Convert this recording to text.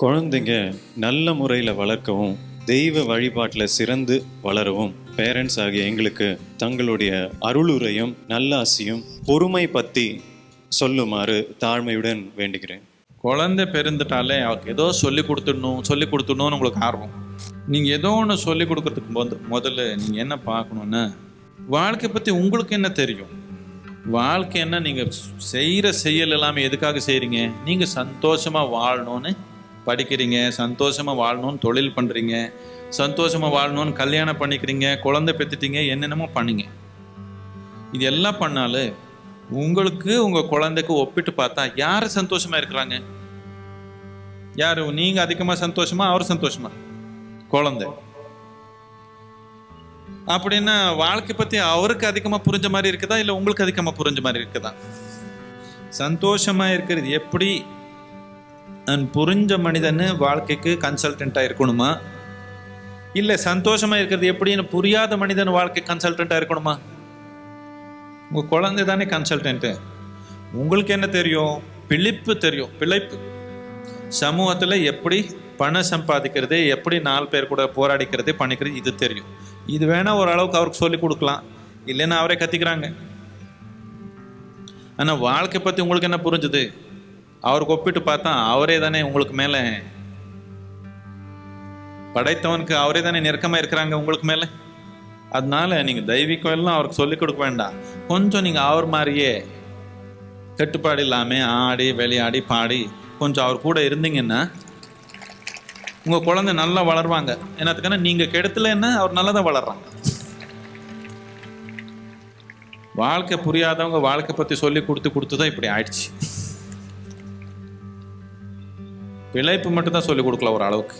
குழந்தைங்க நல்ல முறையில் வளர்க்கவும் தெய்வ வழிபாட்டில் சிறந்து வளரவும் பேரண்ட்ஸ் ஆகிய எங்களுக்கு தங்களுடைய அருளுரையும் நல்லாசியும் பொறுமை பற்றி சொல்லுமாறு தாழ்மையுடன் வேண்டுகிறேன். குழந்தை பிறந்துட்டாலே அவருக்கு ஏதோ சொல்லி கொடுத்துடணும்னு உங்களுக்கு ஆர்வம். நீங்கள் ஏதோ ஒன்று சொல்லி கொடுக்கறதுக்கு முதல்ல நீங்கள் என்ன பார்க்கணுன்னா, வாழ்க்கை பற்றி உங்களுக்கு என்ன தெரியும், வாழ்க்கை என்ன, நீங்கள் செய்கிற செயல் எல்லாமே எதுக்காக செய்கிறீங்க, நீங்கள் சந்தோஷமாக வாழணும்னு படிக்கிறீங்க, சந்தோஷமாக வாழணும்னு தொழில் பண்ணுறீங்க, சந்தோஷமாக வாழணும்னு கல்யாணம் பண்ணிக்கிறீங்க, குழந்தை பெற்றுட்டீங்க, என்னென்னமோ பண்ணீங்க. இது எல்லாம் பண்ணாலும் உங்களுக்கு உங்கள் குழந்தைக்கு ஒப்பிட்டு பார்த்தா யார் சந்தோஷமாக இருக்கிறாங்க? யார்? நீங்கள் அதிகமாக சந்தோஷமா, அவர் சந்தோஷமா? குழந்தை. அப்படின்னா வாழ்க்கை பற்றி அவருக்கு அதிகமாக புரிஞ்ச மாதிரி இருக்குதா, இல்லை உங்களுக்கு அதிகமாக புரிஞ்ச மாதிரி இருக்குதா? சந்தோஷமாக இருக்கிறது எப்படி புரிஞ்ச மனிதன்னு வாழ்க்கைக்கு கன்சல்டண்ட்டாக இருக்கணுமா, இல்லை சந்தோஷமாக இருக்கிறது எப்படின்னு புரியாத மனிதன் வாழ்க்கை கன்சல்டண்ட்டாக இருக்கணுமா? உங்கள் குழந்தை தானே கன்சல்டன்ட்டு. உங்களுக்கு என்ன தெரியும்? பிழைப்பு தெரியும். பிழைப்பு சமூகத்தில் எப்படி பணம் சம்பாதிக்கிறது, எப்படி 4 பேர் கூட போராடிக்கிறது, பண்ணிக்கிறது, இது தெரியும். இது வேணால் ஓரளவுக்கு அவருக்கு சொல்லி கொடுக்கலாம், இல்லைன்னா அவரே கற்றுக்கிறாங்க. ஆனால் வாழ்க்கை பற்றி உங்களுக்கு என்ன புரிஞ்சுது? அவருக்கு ஒப்பிட்டு பார்த்தா அவரே தானே உங்களுக்கு மேலே, படைத்தவனுக்கு அவரே தானே நெருக்கமாக இருக்கிறாங்க உங்களுக்கு மேலே. அதனால நீங்கள் தெய்வீகம் எல்லாம் அவருக்கு சொல்லிக் கொடுக்க வேண்டாம். கொஞ்சம் நீங்கள் அவர் மாதிரியே கட்டுப்பாடு இல்லாமல் ஆடி விளையாடி பாடி கொஞ்சம் அவர் கூட இருந்தீங்கன்னா உங்கள் குழந்தை நல்லா வளருவாங்க. என்னத்துக்குன்னா நீங்கள் கெடுத்தலைன்னா அவர் நல்லா தான் வளர்றாங்க. வாழ்க்கை புரியாதவங்க வாழ்க்கை பற்றி சொல்லி கொடுத்து தான் இப்படி ஆயிடுச்சு. பிழைப்பு மட்டும் தான் சொல்லிக் கொடுக்கல ஒரு அளவுக்கு.